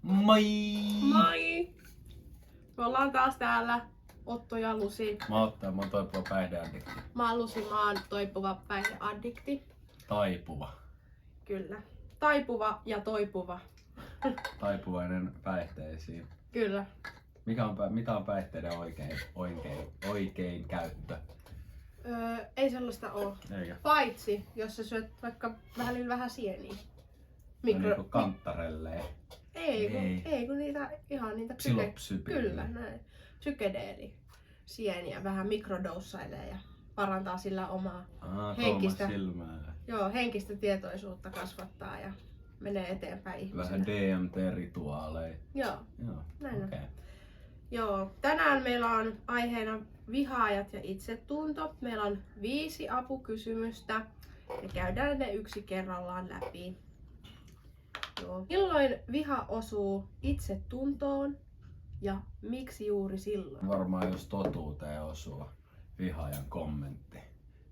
Moi! Moi! Me ollaan taas täällä Otto ja Lusi. Mä oon toipuva päihdeaddikti. Mä oon Lusi, mä oon toipuva päihdeaddikti. Taipuva. Kyllä. Taipuva ja toipuva. Taipuvainen päihteisiin. Kyllä. Mitä on päihteiden oikein käyttö? Ei sellaista oo. Eikä. Paitsi, jos sä syöt vaikka vähän sieniä. Niinku kanttarelleen. Ei kun niitä ihan niitä Psilopsypyliä. Kyllä, näin. Psykedeeli. Sieniä vähän mikrodoussailee ja parantaa sillä omaa henkistä tietoisuutta kasvattaa ja menee eteenpäin ihmisenä. Vähän DMT-rituaaleja. Joo, näin Okay. on. Joo, tänään meillä on aiheena vihaajat ja itsetunto. Meillä on 5 apukysymystä ja käydään ne yksi kerrallaan läpi. Joo. Milloin viha osuu itsetuntoon ja miksi juuri silloin? Varmaan jos totuuteen osuu vihaajan kommentti,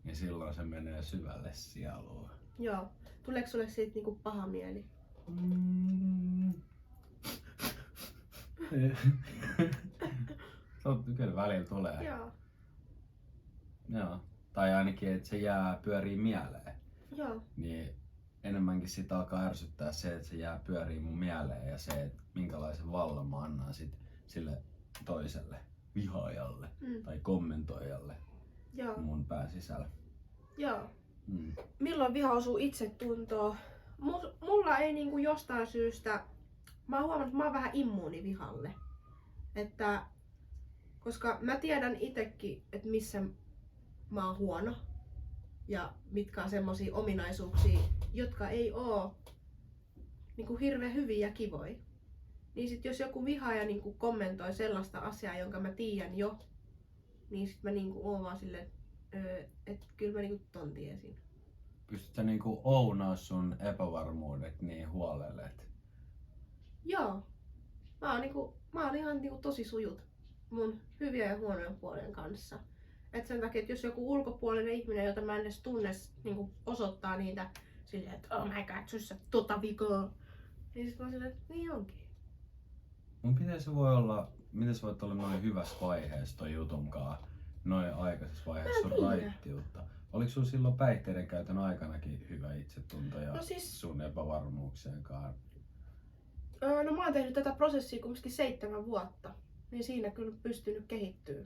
niin silloin se menee syvälle sieluun. Joo. Tuleeko sulle siitä niinku paha mieli? Kyllä välillä tulee. Joo. Joo. Tai ainakin, että se jää pyörii mieleen. Joo. Niin enemmänkin sitä alkaa ärsyttää se, että se jää pyörii mun mieleen ja se, että minkälaisen vallan mä annan sille toiselle vihaajalle tai kommentoijalle Joo. mun pään sisällä. Joo. Milloin viha osuu itsetuntoon? Mulla ei niinku jostain syystä, mä oon huomannut, että mä oon vähän immuuni vihalle. Koska mä tiedän itekin, että missä mä oon huono ja mitkä on semmosia ominaisuuksia, jotka ei oo niinku hirveän hyviä ja kivoja. Niin sit jos joku vihaaja niinku kommentoi sellaista asiaa, jonka mä tiedän jo, niin sit mä niinku oon vaan silleen, että kyllä mä niinku ton tiesin. Pystytkö niinku ounaa sun epävarmuudet niin huolelle? Joo. Mä oon ihan niinku tosi sujut mun hyviä ja huonoja puolien kanssa. Et sen takia, että jos joku ulkopuolinen ihminen, jota mä en edes tunne, niinku osoittaa niitä silleen, että oh my god, sussa tota vikaa. Niin sit mä oon silleen, että niin onkin. Miten sä voit olla noin hyvässä vaiheessa toi jutunkaan? Noin aikaisessa vaiheessa sun raittiutta. Oliko sulla silloin päihteiden käytön aikanakin hyvä itsetunto ja sun epävarmuuksien kanssa? No mä oon tehnyt tätä prosessia kumminkin 7 vuotta. Niin siinä kyllä pystynyt kehittyä.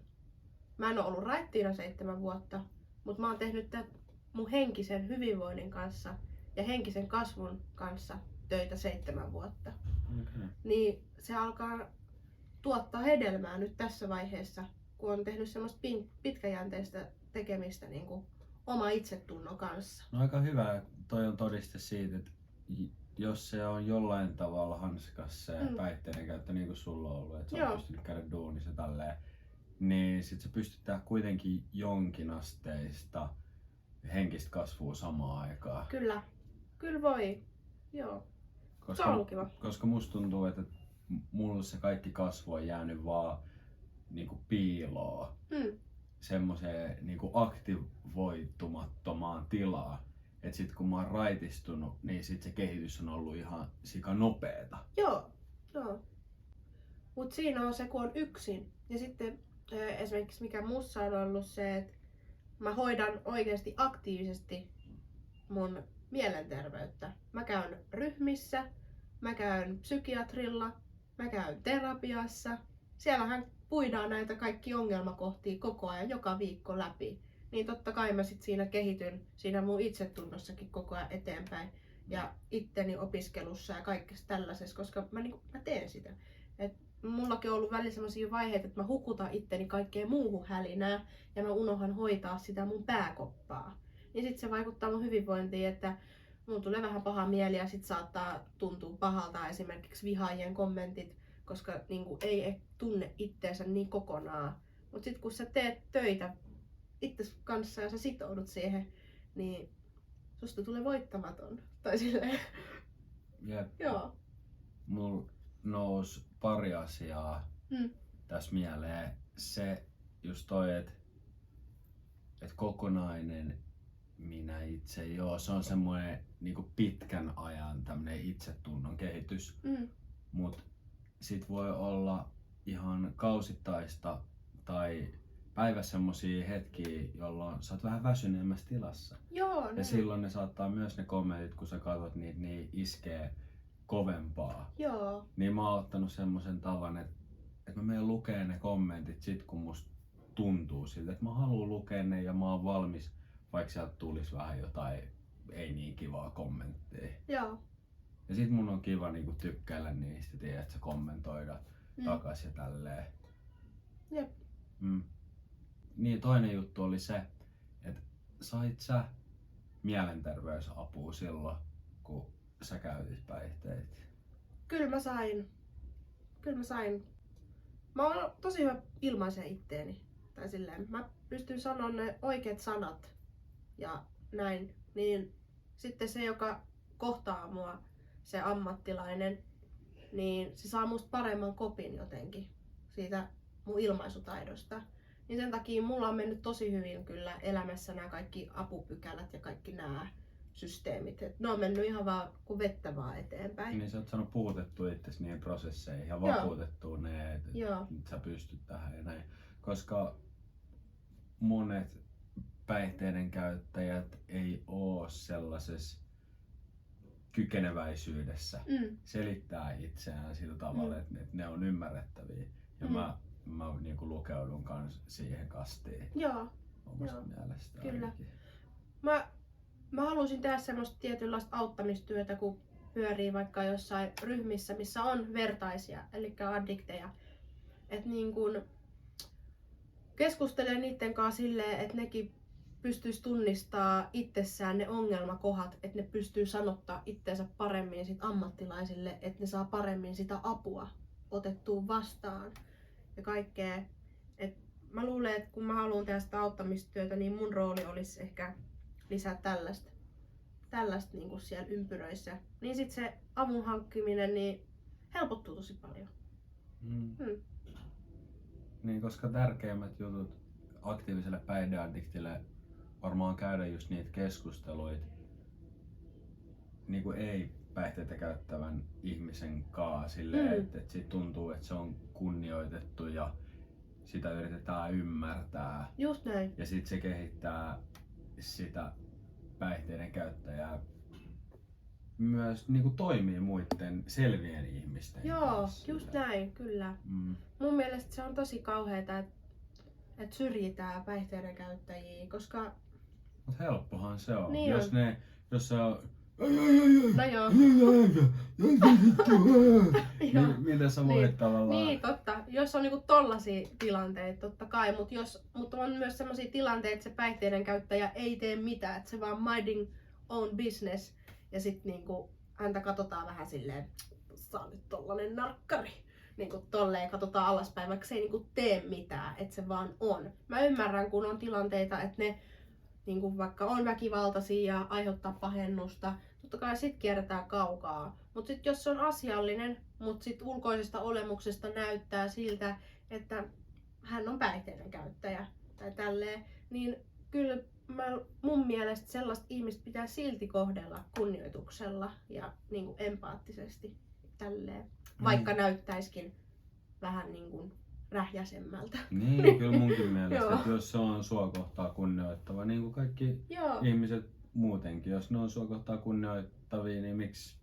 Mä en oo ollut raittiina 7 vuotta, mutta mä oon tehnyt tätä mun henkisen hyvinvoinnin kanssa ja henkisen kasvun kanssa töitä 7 vuotta. Okay. Niin se alkaa tuottaa hedelmää nyt tässä vaiheessa, kun on tehnyt semmoista pitkäjänteistä tekemistä niin kuin oma itsetunnon kanssa. No aika hyvä. Toi on todiste siitä, että jos se on jollain tavalla hanskas se päihteiden käyttö, niin kuin sulla on ollut, että sä oot pystynyt käydä duunissa ja tälleen, niin sit sä pystyt tehdä kuitenkin jonkinasteista henkistä kasvua samaan aikaan. Kyllä voi. Joo. Se on ollut kiva. Koska musta tuntuu, että mulla se kaikki kasvu on jäänyt vaan niinku piiloon. Semmoiseen niinku aktivoitumattomaan tilaan. Et sit kun mä oon raitistunut, niin sit se kehitys on ollut ihan sika nopeeta. Joo. Mut siinä on se, kun on yksin. Ja sitten esimerkiksi mikä mussa on ollut se, että mä hoidan oikeasti aktiivisesti mun mielenterveyttä. Mä käyn ryhmissä, mä käyn psykiatrilla, mä käyn terapiassa. Siellähän puidaan näitä kaikki ongelmakohtia koko ajan, joka viikko läpi. Niin totta kai mä sit siinä kehityn siinä mun itsetunnossakin koko ajan eteenpäin. Ja itteni opiskelussa ja kaikessa tällaisessa, koska mä teen sitä. Et mullakin on ollut välillä sellaisia vaiheita, että mä hukutan itteni kaikkeen muuhun hälinään ja mä unohan hoitaa sitä mun pääkoppaa. Niin sit se vaikuttaa mun hyvinvointiin, että mun tulee vähän paha mieli ja sit saattaa tuntua pahalta esimerkiksi vihaajien kommentit, koska niinku ei tunne itteensä niin kokonaan. Mut sit kun sä teet töitä itses kanssa ja sä sitoudut siihen, niin susta tulee voittamaton. Tai silleen. Jep. Joo. Mulla nousi pari asiaa tässä mieleen. Se just toi, että kokonainen minä itse, se on semmoinen niinku pitkän ajan tämmönen itsetunnon kehitys. Mut sit voi olla ihan kausittaista tai päivässä semmosia hetkiä, jolloin sä oot vähän väsyneemmässä tilassa. Joo, Ja näin. silloin ne saattaa myös ne kommentit, kun sä katsot niitä, niin iskee kovempaa. Joo. Niin mä oon ottanut semmosen tavan, että mä menen lukee ne kommentit sit kun musta tuntuu siltä, että mä haluan lukea ne ja mä oon valmis, vaikka sieltä tulisi vähän jotain ei niin kivaa kommentteja. Joo. Ja sit mun on kiva niinku tykkäillä niistä, tiedät sä, kommentoida takas ja tälleen. Jep. Niin toinen juttu oli se, että sait sä mielenterveysapua silloin, kun sä käytit päihteitä? Kyllä mä sain. Mä oon tosi hyvä ilmaisen itteeni. Tai silleen, mä pystyn sanoa ne oikeat sanat ja näin. Niin sitten se, joka kohtaa mua, se ammattilainen, niin se saa musta paremman kopin jotenkin siitä mun ilmaisutaidosta. Niin sen takia mulla on mennyt tosi hyvin kyllä elämässä nämä kaikki apupykälät ja kaikki nämä systeemit. Et ne on mennyt ihan vaan kuin vettä vaan eteenpäin. Niin sä oot saanut puutettua itsesi niihin prosesseihin ja vakuutettua ne, että sä pystyt tähän ja näin. Koska monet päihteiden käyttäjät ei oo sellaisessa kykeneväisyydessä selittää itseään sillä tavalla, että ne on ymmärrettäviä. Ja mä niinku lukeudun kans siihen kastiin. Joo. Omasta mielestä Kyllä. ainakin. Mä halusin tehdä semmoista tietynlaista auttamistyötä, kun pyörii vaikka jossain ryhmissä, missä on vertaisia, eli addikteja. Että niin kun keskustelee niiden kanssa silleen, että nekin pystyisi tunnistaa itsessään ne ongelmakohdat, että ne pystyy sanottaa itseensä paremmin sit ammattilaisille, että ne saa paremmin sitä apua otettua vastaan ja kaikkea. Et mä luulen, että kun mä haluan tehdä sitä auttamistyötä, niin mun rooli olisi ehkä lisää tällaista niin kuin siellä ympyröissä. Niin sit se avun hankkiminen niin helpottuu tosi paljon. Niin, koska tärkeimmät jutut aktiiviselle päihdeaddiktille varmaan käydä just niitä keskusteluita niin kuin ei päihteitä käyttävän ihmisen kanssa silleen, että siitä tuntuu, että se on kunnioitettu ja sitä yritetään ymmärtää. Just näin. Ja sit se kehittää sitä päihteiden käyttäjää myös niin kuin toimii muiden selvien ihmisten kanssa. Just näin, kyllä. Mun mielestä se on tosi kauheeta, että syrjitään päihteiden käyttäjiä, koska mut helppohan se on. Niin jos se on no joo. Miten sä voit tavallaan? Niin, totta. Jos on niinku tollasia tilanteita, totta kai, mutta on myös sellaisia tilanteita, että se päihteiden käyttäjä ei tee mitään, että se vaan minding own business ja sit niinku häntä katsotaan vähän silleen, sä oot nyt tollanen narkkari. Niinku tolleen katsotaan alaspäin, vaikka se ei niinku tee mitään, että se vaan on. Mä ymmärrän, kun on tilanteita, että ne niinku vaikka on väkivaltaisia ja aiheuttaa pahennusta, totta kai sit kierretään kaukaa. Mut sit jos se on asiallinen, mut sit ulkoisesta olemuksesta näyttää siltä, että hän on päihteiden käyttäjä tai tälleen, niin kyllä mun mielestä sellaista ihmistä pitää silti kohdella kunnioituksella ja niinku empaattisesti tälleen. Vaikka näyttäisikin vähän niinku rähjäsemmältä. Niin, kyllä munkin mielestä, että jos se on sua kohtaa kunnioittava, niin kuin kaikki ihmiset muutenkin, jos ne on sua kohtaa kunnioittavia, niin miksi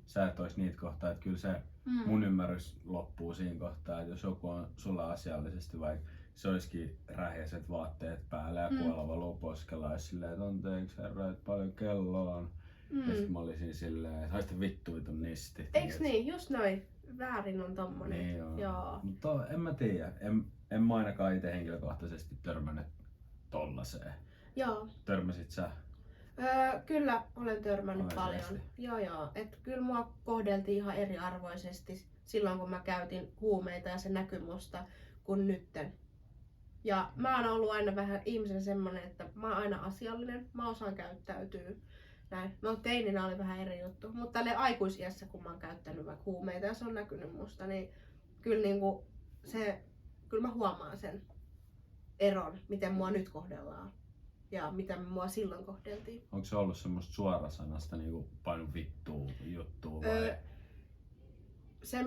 sä et ois niitä kohtaa, että kyllä se mun ymmärrys loppuu siinä kohtaa, että jos joku on sulla asiallisesti, vaikka se olisikin rähjäiset vaatteet päällä ja kuoleva luposkella, olisi silleen, että anteeksi herra, että paljon kello on. Ja sit mä olisin silleen, että haista vittu vitun nisti. Eiks niin? Just noin. Väärin on tommonen. Niin joo. Mutta en mä tiedä. En mä ainakaan itse henkilökohtaisesti törmännyt tollaseen. Joo. Törmäsit sä? Kyllä olen törmännyt paljon. Joo. Et kyllä mua kohdeltiin ihan eriarvoisesti silloin kun mä käytin huumeita ja se näkyi musta kuin nytten. Ja mä oon ollut aina vähän ihmisen semmonen, että mä oon aina asiallinen, mä osaan käyttäytyä. Näin. No teininä oli vähän eri juttu, mutta tälle aikuisiässä kun mä oon käyttänyt vaikka huumeita ja se on näkynyt musta, niin kyllä niinku kyllä mä huomaan sen eron, miten mua nyt kohdellaan ja miten mua silloin kohdeltiin. Onko se ollut semmoista suorasanasta niinku painu vittua juttua vai? Se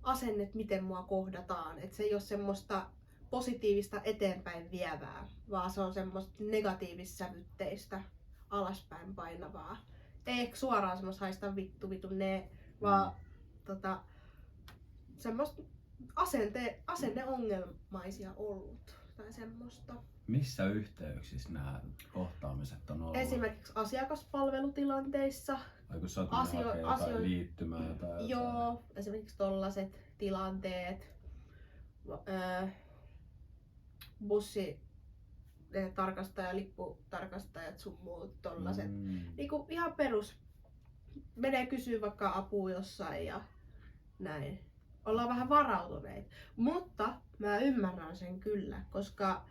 asennet, miten mua kohdataan. Että se ei ole semmoista positiivista eteenpäin vievää, vaan se on semmoista negatiivissävytteistä alaspäin painavaa. Ei ehkä suoraan semmoista haista vittu ne, vaan semmoista asenneongelmaisia ollut tai semmoista. Missä yhteyksissä nämä kohtaamiset on ollut? Esimerkiksi asiakaspalvelutilanteissa. Vai kun sä oot jotain liittymää tai jotain? Joo, esimerkiksi tollaset tilanteet. Bussitarkastaja, lipputarkastajat sun muut tollaset. Niinku ihan perus. Menee kysyä vaikka apua jossain ja näin. Ollaan vähän varautuneet. Mutta mä ymmärrän sen kyllä, koska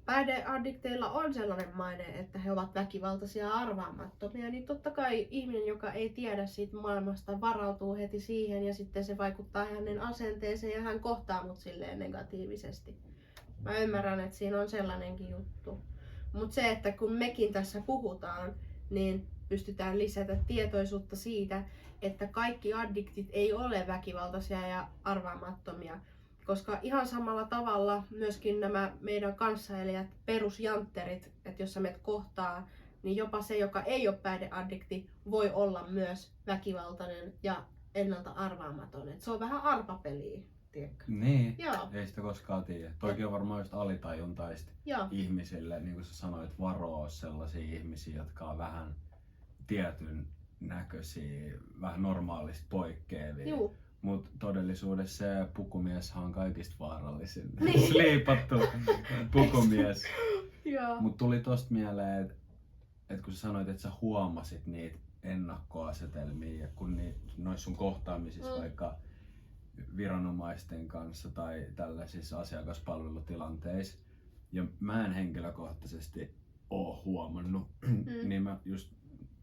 päihdeaddikteilla on sellainen maine, että he ovat väkivaltaisia ja arvaamattomia, niin totta kai ihminen, joka ei tiedä siitä maailmasta, varautuu heti siihen ja sitten se vaikuttaa hänen asenteeseen ja hän kohtaa mut silleen negatiivisesti. Mä ymmärrän, että siinä on sellainenkin juttu. Mutta se, että kun mekin tässä puhutaan, niin pystytään lisätä tietoisuutta siitä, että kaikki addiktit ei ole väkivaltaisia ja arvaamattomia. Koska ihan samalla tavalla myöskin nämä meidän kanssaelijat, perusjantterit, että jos sä menet kohtaa, niin jopa se, joka ei ole päihdeaddikti, voi olla myös väkivaltainen ja ennalta arvaamaton. Et se on vähän arpapeliä, tiedätkö? Niin, Joo. Ei sitä koskaan tiedä. Toikin on varmaan just alitajuntaista ihmisille, niin kuin sä sanoit, varoa sellaisia ihmisiä, jotka on vähän tietyn näköisiä, vähän normaalista poikkeavia. Mutta todellisuudessa se pukumieshan on kaikista vaarallisin. Liipattu pukumies. Mutta tuli tosta mieleen, että kun sä sanoit, että sä huomasit niitä ennakkoasetelmia, ja kun noissa sun kohtaamisissa vaikka viranomaisten kanssa tai tällaisissa asiakaspalvelutilanteissa, ja mä en henkilökohtaisesti oo huomannut, niin mä just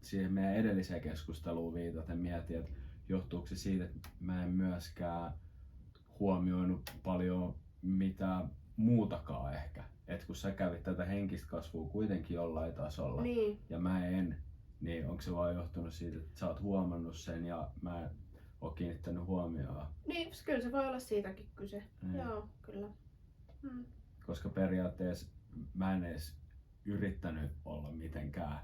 siihen meidän edelliseen keskusteluun viitaten mietin, että johtuuko se siitä, että mä en myöskään huomioinut paljon mitään muutakaan ehkä. Et kun sä kävit tätä henkistä kasvua kuitenkin jollain tasolla ja mä en, niin onko se vaan johtunut siitä, että sä oot huomannut sen ja mä en oo kiinnittänyt huomioon? Niin, kyllä se voi olla siitäkin kyse. Joo, kyllä. Koska periaatteessa mä en edes yrittänyt olla mitenkään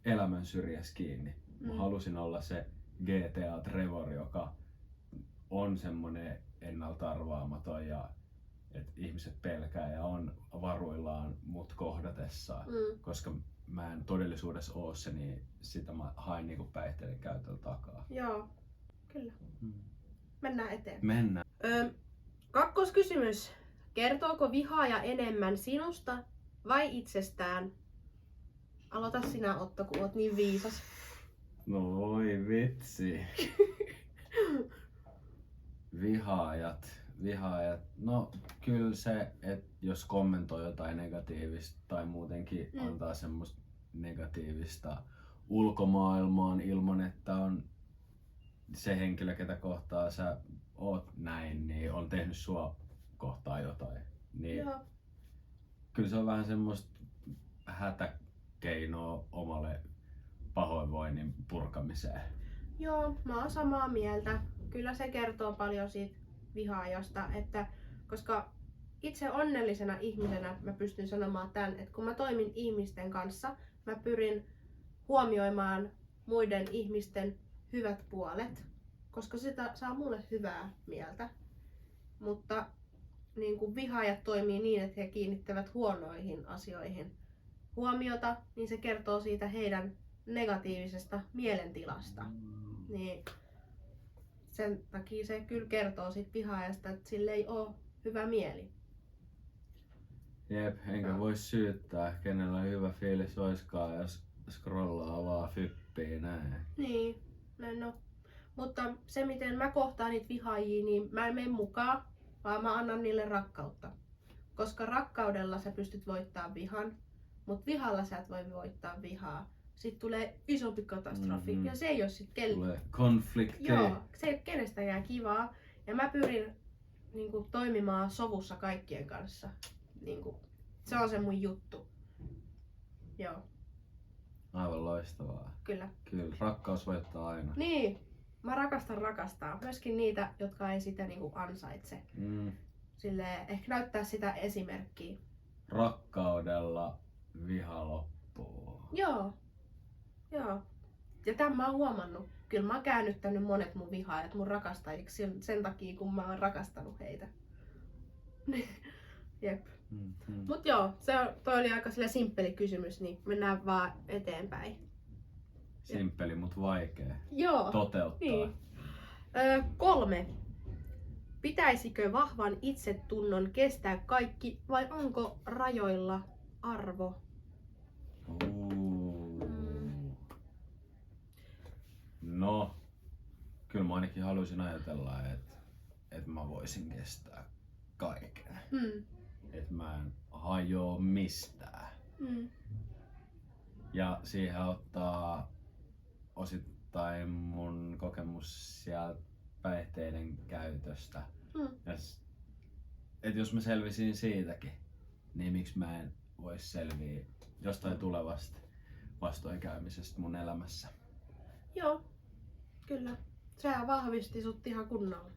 elämän syrjässä kiinni. Mä halusin olla se GTA Trevor, joka on semmonen ennalta arvaamaton ja että ihmiset pelkää ja on varuillaan mut kohdatessaan. Koska mä en todellisuudessa oo se, niin sitä mä hain niinku päihteiden käytöllä takaa. Joo, kyllä. Mennään eteenpäin. Mennään. Kakkoskysymys. Kertooko vihaaja enemmän sinusta vai itsestään? Aloita sinä, Otto, kun oot niin viisas. No voi vitsi. Vihaajat. No kyllä se, että jos kommentoi jotain negatiivista tai muutenkin antaa semmoista negatiivista ulkomaailmaan ilman, että on se henkilö, ketä kohtaa sä oot näin, niin on tehnyt sua kohtaan jotain. Niin kyllä se on vähän semmoista hätäkeinoa omalle pahoinvoinnin purkamiseen. Joo, mä oon samaa mieltä. Kyllä se kertoo paljon siitä vihaajasta, että koska itse onnellisena ihmisenä mä pystyn sanomaan tämän, että kun mä toimin ihmisten kanssa, mä pyrin huomioimaan muiden ihmisten hyvät puolet, koska sitä saa mulle hyvää mieltä. Mutta niin kuin vihaajat toimii niin, että he kiinnittävät huonoihin asioihin huomiota, niin se kertoo siitä heidän negatiivisesta mielentilasta. Niin sen takia se kyllä kertoo siitä vihaajasta, että sillä ei ole hyvä mieli. Jep, enkä voi syyttää, kenellä hyvä fiilis oiskaan, jos scrollaa vaan fyppiä näin. Niin, no. Mutta se miten mä kohtaan niitä vihaajia, niin mä en mene mukaan, vaan mä annan niille rakkautta. Koska rakkaudella sä pystyt voittamaan vihan, mutta vihalla sä et voi voittaa vihaa. Sitten tulee isompi katastrofi ja se ei ole sitten tulee konflikti. Joo, se ei ole kenestäkään kivaa. Ja mä pyrin toimimaan sovussa kaikkien kanssa. Se on se mun juttu. Joo. Aivan loistavaa. Kyllä. Kyllä, rakkaus voittaa aina. Niin, mä rakastan rakastaa. Myöskin niitä, jotka ei sitä niinku ansaitse. Silleen, ehkä näyttää sitä esimerkkiä. Rakkaudella viha loppuu. Joo. Ja tämän mä oon huomannut. Kyllä mä oon käännyttänyt monet mun vihaajat mun rakastajiksi sen takia, kun mä oon rakastanut heitä. Jep. Mut joo, toi oli aika simppeli kysymys, niin mennään vaan eteenpäin. Simppeli, mut vaikea Joo. toteuttaa. Niin. 3. Pitäisikö vahvan itsetunnon kestää kaikki vai onko rajoilla arvo? No, kyllä mä ainakin haluaisin ajatella, että mä voisin kestää kaiken. Että mä en hajoa mistään. Ja siihen ottaa osittain mun kokemus sieltä päihteiden käytöstä. Että jos mä selvisin siitäkin, niin miksi mä en vois selviä jostain tulevasta vastoinkäymisestä mun elämässä. Joo, kyllä. Sehän vahvisti sut ihan kunnolla.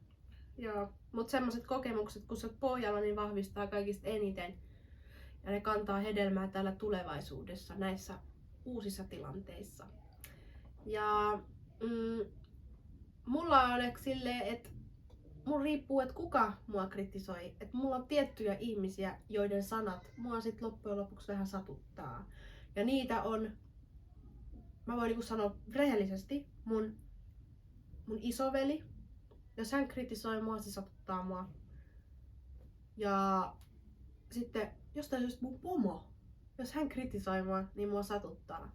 Joo, mut semmoset kokemukset, kun sä oot pohjalla, niin vahvistaa kaikista eniten. Ja ne kantaa hedelmää täällä tulevaisuudessa näissä uusissa tilanteissa. Ja mulla on ehkä silleen, että mun riippuu, että kuka mua kritisoi. Että mulla on tiettyjä ihmisiä, joiden sanat mua sit loppujen lopuksi vähän satuttaa. Ja niitä on, mä voin niinku sanoa rehellisesti, mun isoveli. Jos hän kritisoi mua, se satuttaa mua. Ja sitten jostain syystä mun pomo. Jos hän kritisoi mua, niin mua satuttaa.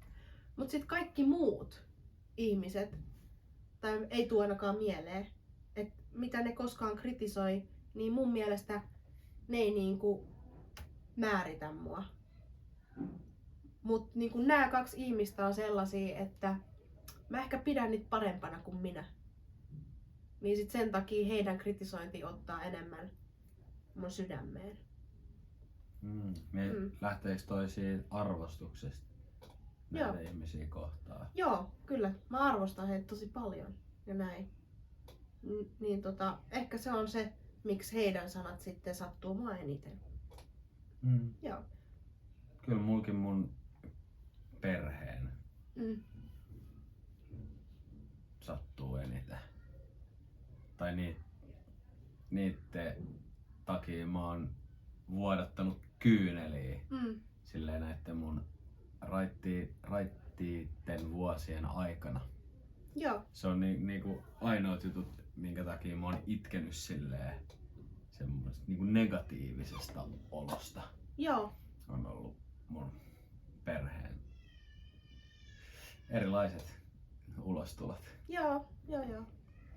Mut sit kaikki muut ihmiset, tai ei tule ainakaan mieleen, että mitä ne koskaan kritisoi, niin mun mielestä ne ei niinku määritä mua. Mut niinku nämä 2 ihmistä on sellaisia, että mä ehkä pidän niitä parempana kuin minä. Niin sit sen takia heidän kritisointi ottaa enemmän mun sydämeen. Lähteekö toi siitä arvostuksesta näitä ihmisiä kohtaan? Joo, kyllä. Mä arvostan heitä tosi paljon ja näin. Niin ehkä se on se, miksi heidän sanat sitten sattuu mua eniten. Joo. Kyllä mulkin mun perheen sattuu eniten. Tai niitten takia mä oon vuodattanut kyyneliä silleen näitten mun raittiitten vuosien aikana. Joo. Se on niinku ainoat jutut, minkä takia mä oon itkenyt silleen semmoista niinku negatiivisesta olosta. Joo. On ollut mun perheen erilaiset ulostulot. Joo.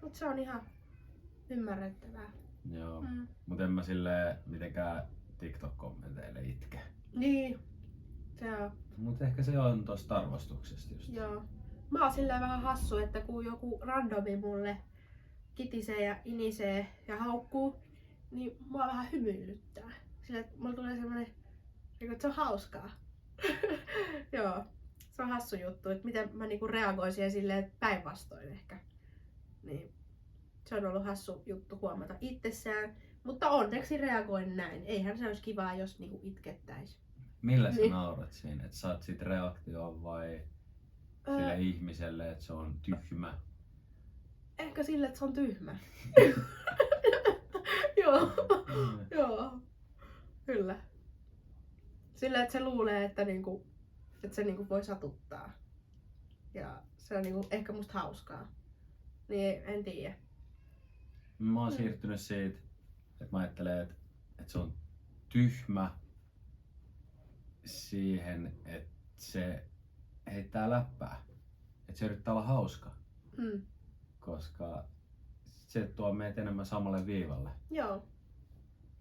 Mut se on ihan ymmärrettävää. Joo. Mut en mä silleen mitenkään TikTok-kommenteille itke. Niin. Se on. Mut ehkä se on tosta arvostuksesta just. Joo. Mä oon silleen vähän hassu, että kun joku randomi mulle kitisee ja inisee ja haukkuu, niin mua vähän hymyilyttää. Silleen, että mulla tulee semmonen, että se on hauskaa. Joo. Se on hassu juttu, että miten mä niinku reagoisin silleen päinvastoin ehkä. Niin. Se on ollut hassu juttu huomata itsessään, mutta onneksi reagoin näin. Eihän se olisi kivaa, jos niinku itkettäis. Millä sä naurat siinä? Että saat sit reaktioon vai sille ihmiselle, että se on tyhmä? Ehkä sille, että se on tyhmä. Joo. Kyllä. Sillä, että se luulee, että se voi satuttaa. Ja se on ehkä musta hauskaa. Niin en tiedä. Mä oon siirtynyt siitä, että mä ajattelen, että se on tyhmä siihen, että se heittää läppää. Että se yrittää olla hauska. Koska se tuo meitä enemmän samalle viivalle. Joo.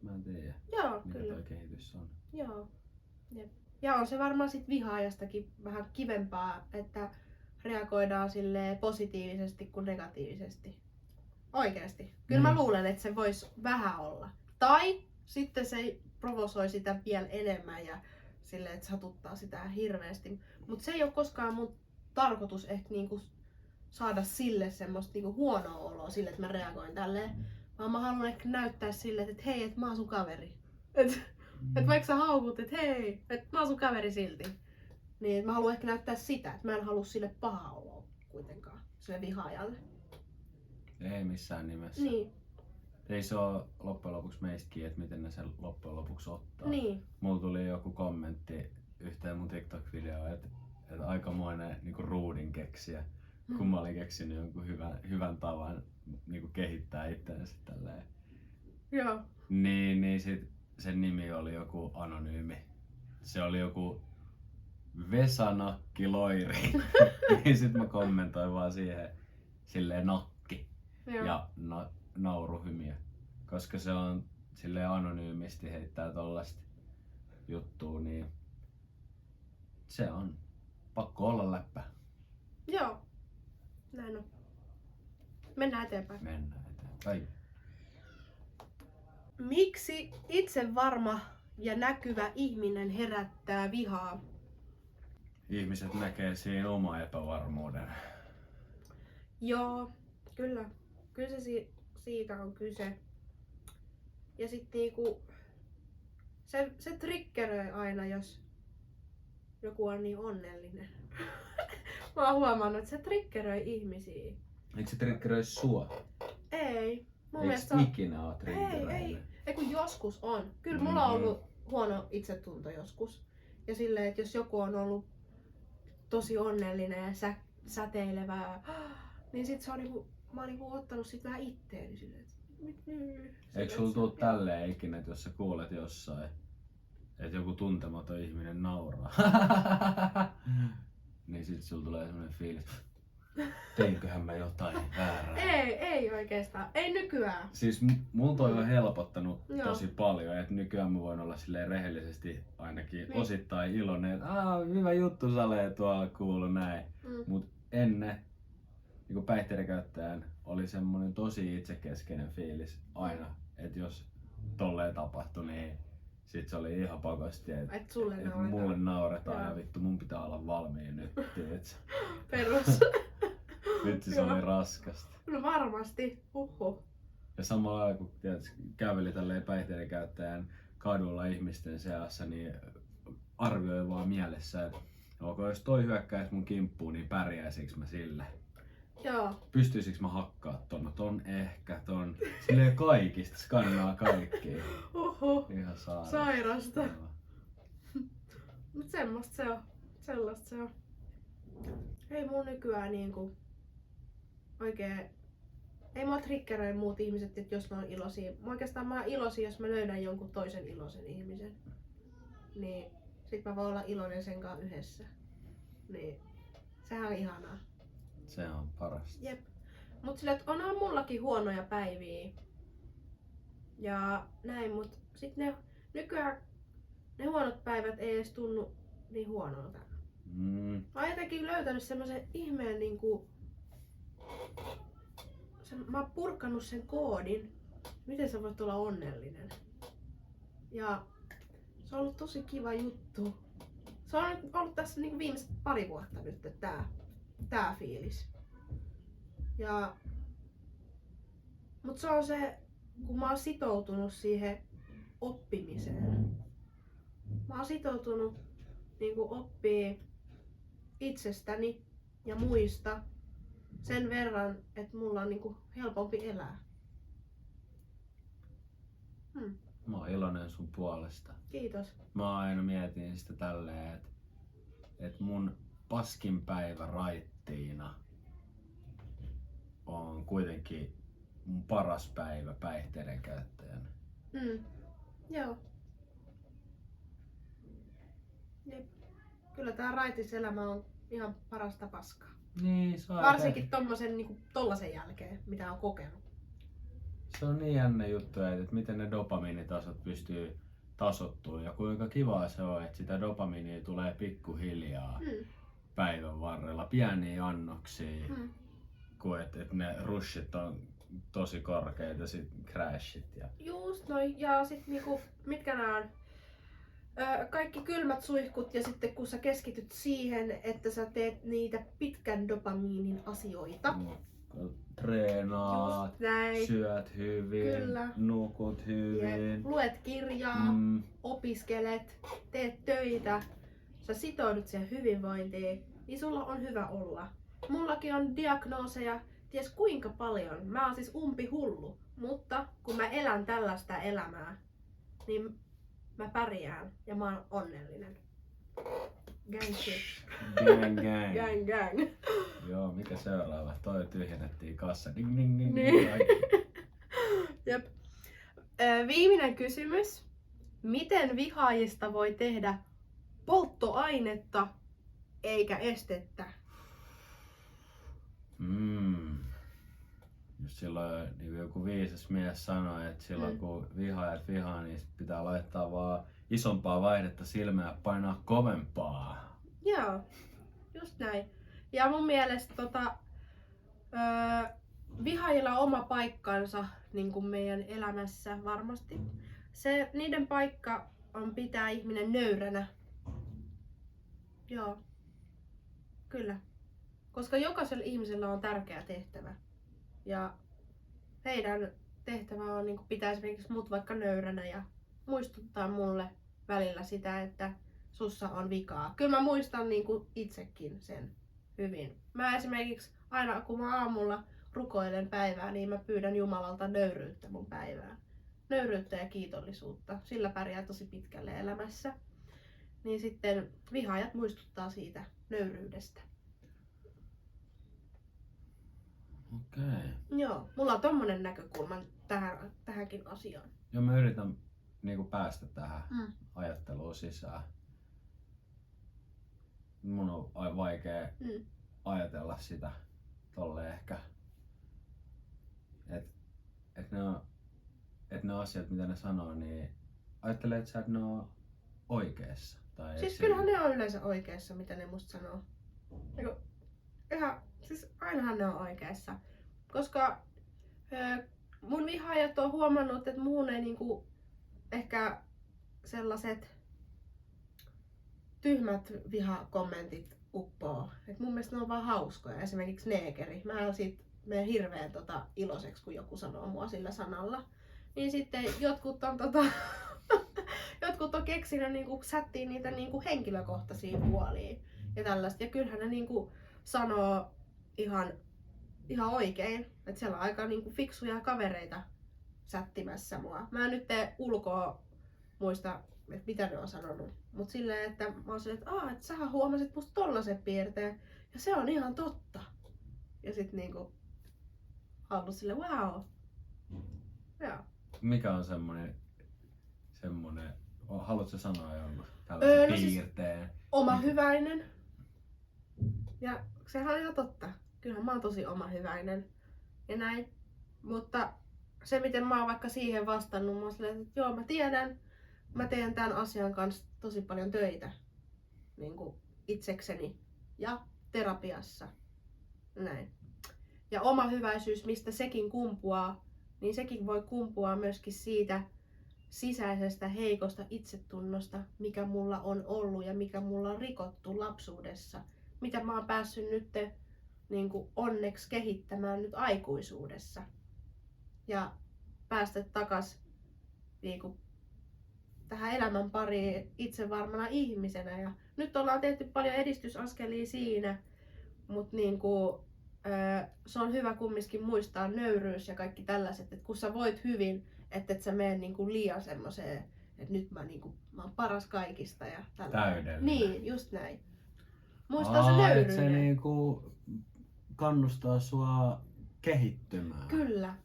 Mä en tiedä, mikä kyllä. toi kehitys on. Joo. Jep. Ja on se varmaan sit vihaajastakin vähän kivempaa, että reagoidaan silleen positiivisesti kuin negatiivisesti. Oikeesti. Kyllä mä luulen, että se voisi vähän olla. Tai sitten se provosoi sitä vielä enemmän ja silleen, että satuttaa sitä hirveästi. Mutta se ei ole koskaan mun tarkoitus ehkä niinku saada sille semmoista niinku huonoa oloa sille, että mä reagoin tälleen. Vaan mä haluan ehkä näyttää sille, että hei, että mä oon sun kaveri. Et vaikka sä haukut, että hei, että mä oon sun kaveri silti. Niin mä haluan ehkä näyttää sitä, että mä en halua sille pahaa oloa kuitenkaan, sille vihaajalle. Ei missään nimessä. Niin. Ei se ole loppujen lopuksi meistäkin, että miten ne sen loppujen lopuksi ottaa. Niin. Mulla tuli joku kommentti yhteen mun TikTok-videoon, että aikamoinen niinku ruudin keksiä, kun mä olin keksinyt jonkun hyvän tavan niinku kehittää itseänsä tälleen. Joo. Niin sit sen nimi oli joku anonyymi. Se oli joku Vesanakki Loiri. Niin sit mä kommentoin vaan siihen silleen nakki. Joo. Ja nauruhymiö. Koska se on silleen anonyymisti heittää tollaista juttua, niin se on pakko olla läppä. Joo. Näin on. Mennään eteenpäin. Mennään eteenpäin. Miksi itsevarma ja näkyvä ihminen herättää vihaa? Ihmiset näkee siinä oma epävarmuuden. Joo, kyllä. Kyllä se siitä on kyse. Ja sitten niinku, se triggeröi aina, jos joku on niin onnellinen. Mä oon huomannut, että se triggeröi ihmisiä. Eikö se triggeröi sua? Ei. Mun Eikö mielestä on... ikinä oo triggeröinyt? Ei kun joskus on. Kyllä mulla on ollut huono itsetunto joskus. Ja silleen, että jos joku on ollut tosi onnellinen ja säteilevää, niin sit se on niinku, mä oon niinku ottanut sit vähän itteeni silleen, Eikö sulla tuu tälleen ikinä, että jos sä kuulet jossain, että joku tuntematon ihminen nauraa, niin sit sulla tulee semmonen fiilis, teinköhän mä jotain väärää? Ei oikeastaan. Ei nykyään. Siis mulla toi on helpottanut Joo. tosi paljon, että nykyään mä voin olla silleen rehellisesti ainakin Niin. osittain iloinen, että hyvä juttu Sale tuolla kuulu näin. Mut ennen niin päihteiden käyttäjän oli semmonen tosi itsekeskeinen fiilis aina, että jos tolleen tapahtui, niin sit se oli ihan pakosti, että Et sulle nauretaan. mulle nauretaan Joo. ja vittu mun pitää olla valmiin nyt, tiiätsä. Perus. Vitsi se oli raskasta. No varmasti. Ja samalla lailla kun tiedät, käveli tälleen päihteiden käyttäjän kadulla ihmisten seassa, niin arvioi vaan mielessä, että jos toi hyökkäisi mun kimppuun, niin pärjäisikö mä sille? Joo. Pystyisikö mä hakkaa ton? No ton ehkä, ton. Silleen kaikista, skannaa kaikkia. Ihan Sairasta. Joo. Mut semmoista se on. Sellaista se on. Ei mun nykyään niinku oikein... Ei mua triggeröi muut ihmiset, että jos ne on iloisia. Oikeastaan mä oon iloisia, jos mä löydän jonkun toisen iloisen ihmisen. Niin sit mä voin olla iloinen sen kanssa yhdessä. Niin sehän on ihanaa. Se on parasta. Jep. Mut sillä, että onhan mullakin huonoja päiviä. Ja näin, mut sit nykyään ne huonot päivät ei edes tunnu niin huonolta. Mä oon jotenkin löytänyt semmosen ihmeen niinku... Mä oon purkanut sen koodin, miten sä voit olla onnellinen. Ja se on ollut tosi kiva juttu. Se on nyt ollut tässä niinku viimeiset pari vuotta nyt tää fiilis. Ja... Mut se on se, kun mä oon sitoutunut siihen oppimiseen. Mä oon sitoutunut niinku oppii itsestäni ja muista sen verran, että mulla on niinku helpompi elää. Mä oon iloinen sun puolesta. Kiitos. Mä aina mietin sitä tälleen, että mun paskin päivä raittiina on kuitenkin mun paras päivä päihteiden käyttäjänä. Joo. Jep. Kyllä tää raitiselämä on ihan parasta paskaa. Niin, se on Varsinkin tommosen niinku tollasen jälkeen, mitä on kokenut. Se on niin jännä juttu, että miten ne dopamiinitasot pystyy tasoittumaan ja kuinka kivaa se on, että sitä dopamiinia tulee pikkuhiljaa päivän varrella, pieniä annoksia, kun että ne rushit on tosi korkeita, sit crashit. Ja... Just noin, ja sit niinku, mitkä nää on? Kaikki kylmät suihkut ja sitten kun sä keskityt siihen, että sä teet niitä pitkän dopamiinin asioita. Treenaat, Just näin. syöt hyvin, Kyllä. nukut hyvin. Luet kirjaa, opiskelet, teet töitä, sä sitoudut siihen hyvinvointiin, niin sulla on hyvä olla. Mullakin on diagnooseja, ties kuinka paljon. Mä oon siis umpihullu, mutta kun mä elän tällaista elämää, niin mä pärjään ja mä oon onnellinen. Gang shit. Gang gang. Gang gang. Joo, mikä seuraava? Toi tyhjennettiin kassa. Ding ding ding. Niin. Jep. Viimeinen kysymys. Miten vihaajista voi tehdä polttoainetta eikä estettä? Just silloin niin joku viisas mies sanoi, että silloin kun vihaajat vihaa, niin sit pitää laittaa vaan isompaa vaihdetta silmään ja painaa kovempaa. Joo, just näin. Ja mun mielestä vihaajilla on oma paikkansa niin kuin meidän elämässä varmasti. Niiden paikka on pitää ihminen nöyränä. Joo, kyllä. Koska jokaisella ihmisellä on tärkeä tehtävä. Ja heidän tehtävä on niin pitää esimerkiksi mut vaikka nöyränä ja muistuttaa mulle välillä sitä, että sussa on vikaa. Kyllä mä muistan niin kuin itsekin sen hyvin. Mä esimerkiksi aina kun mä aamulla rukoilen päivää, niin mä pyydän Jumalalta nöyryyttä mun päivään. Nöyryyttä ja kiitollisuutta. Sillä pärjää tosi pitkälle elämässä. Niin sitten vihaajat muistuttaa siitä nöyryydestä. Okei. Joo, mulla on tommonen näkökulma tähänkin asiaan. Joo, mä yritän niinku päästä tähän ajatteluun sisään. Mun on vaikea ajatella sitä tolle ehkä. Et ne asiat mitä ne sanoo, niin ajattelet sä, että ne on oikeassa? Tai Siis kyllähän ne on yleensä oikeassa, mitä ne musta sanoo. Siis ainahan ne on oikeassa. Koska mun vihaajat on huomannut, että muun ei niinku ehkä sellaiset tyhmät vihakommentit uppoo. Et mun mielestä ne on vaan hauskoja. Esimerkiksi neekeri. Mä menen hirveän iloiseksi, kun joku sanoo mua sillä sanalla. Niin sitten jotkut on jotkut on keksinyt niinku sättiin niitä niinku henkilökohtaisia puolia ja tällaista. Ja kyllähän ne niinku sanoo ihan oikein, että siellä on aika niinku fiksuja kavereita sättimässä mua. Mä en nyt ulkoa muista, että mitä ne on sanonut, mutta silleen, että mä oon silleen, että sähän huomasit musta tollasen piirteen ja se on ihan totta. Ja sit niinku ollut silleen, wow. Joo. Mikä on semmonen, haluatko sanoa jonkun tällaisen piirteen? Siis omahyväinen. Ja sehän on ihan totta. Kyllähän mä oon tosi omahyväinen ja näin. Mutta se miten mä oon vaikka siihen vastannut, mä oon silleen, että joo mä tiedän, mä teen tämän asian kanssa tosi paljon töitä. Niin kuin itsekseni ja terapiassa. Näin. Ja omahyväisyys, mistä sekin kumpuaa, niin sekin voi kumpua myöskin siitä sisäisestä heikosta itsetunnosta, mikä mulla on ollut ja mikä mulla on rikottu lapsuudessa. Mitä mä oon päässyt nyt niin kuin onneksi kehittämään nyt aikuisuudessa. Ja päästä takas niin kuin tähän elämän pariin itsevarmana ihmisenä. Ja nyt ollaan tehty paljon edistysaskelia siinä, mutta niin kuin, se on hyvä kumminkin muistaa nöyryys ja kaikki tällaiset, että kun sä voit hyvin, että et sä mene niin kuin liian semmoiseen, että nyt mä oon paras kaikista ja täydellinen. Niin, just näin. Muistaa se nöyryyden. Että se niinku kannustaa sua kehittymään. Kyllä.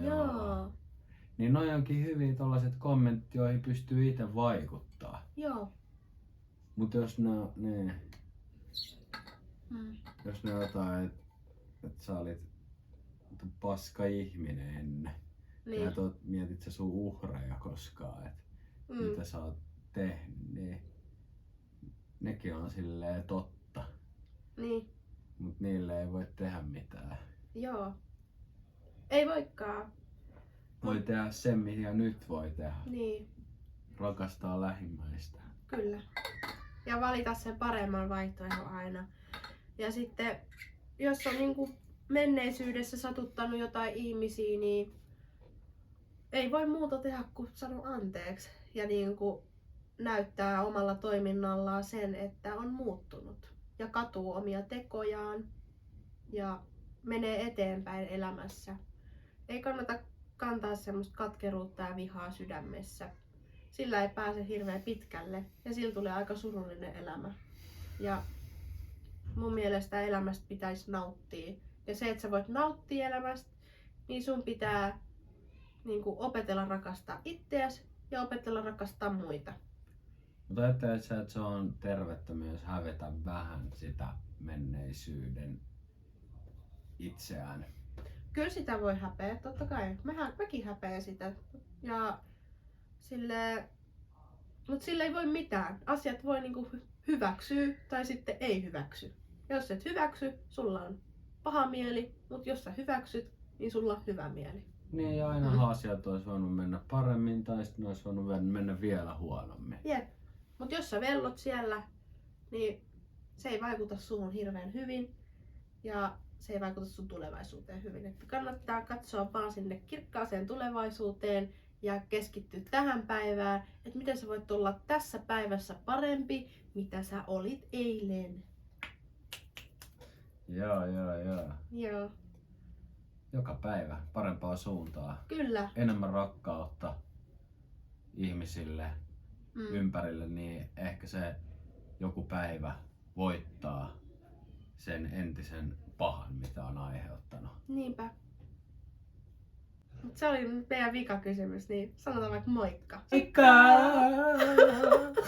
Joo. Niin noi onkin hyviä tollaset kommentit, joihin pystyy itse vaikuttaa. Joo. Mut jos jos ne jotain, että sä olit paska ihminen ennen. Niin. Ja mietit sä sun uhreja koskaan, että mitä sä oot tehnyt, niin nekin on silleen totta. Niin. Mut niille ei voi tehdä mitään. Joo. Ei voikaan. Voi tehdä sen, mitä nyt voi tehdä. Niin. rakastaa lähimmäistä. Kyllä. Ja valita sen paremman vaihtoehdon aina. Ja sitten, jos on niinku menneisyydessä satuttanut jotain ihmisiä, niin ei voi muuta tehdä kuin sanoa anteeksi. Ja niinku näyttää omalla toiminnallaan sen, että on muuttunut. Ja katuu omia tekojaan. Ja menee eteenpäin elämässä. Ei kannata kantaa semmoista katkeruutta ja vihaa sydämessä. Sillä ei pääse hirveän pitkälle ja sillä tulee aika surullinen elämä. Ja mun mielestä elämästä pitäisi nauttia. Ja se, että sä voit nauttia elämästä, niin sun pitää opetella rakastaa itseäsi ja opetella rakastaa muita. Mutta ajattelet sä, että se on tervettä myös hävetä vähän sitä menneisyyden itseään? Kyllä sitä voi häpeä, totta kai. Mäkin häpeän sitä. Ja mutta sille ei voi mitään. Asiat voi hyväksyä tai sitten ei hyväksy. Jos et hyväksy, sulla on paha mieli, mutta jos sä hyväksyt, niin sulla on hyvä mieli. Niin, ja aina asiat olisi voinut mennä paremmin tai sitten olisi voinut mennä vielä huonommin. Jep. Mutta jos sä vellot siellä, niin se ei vaikuta suhun hirveän hyvin ja se ei vaikuta sun tulevaisuuteen hyvin. Että kannattaa katsoa vaan sinne kirkkaaseen tulevaisuuteen ja keskittyä tähän päivään, että miten sä voit olla tässä päivässä parempi, mitä sä olit eilen. Joo. Joka päivä parempaa suuntaa. Kyllä. Enemmän rakkautta ihmisille ympärille, niin ehkä se joku päivä voittaa sen entisen pahan, mitä on aiheuttanut. Niinpä. Mut se oli meidän vikakysymys, niin sanotaan vaikka moikka. Moikka!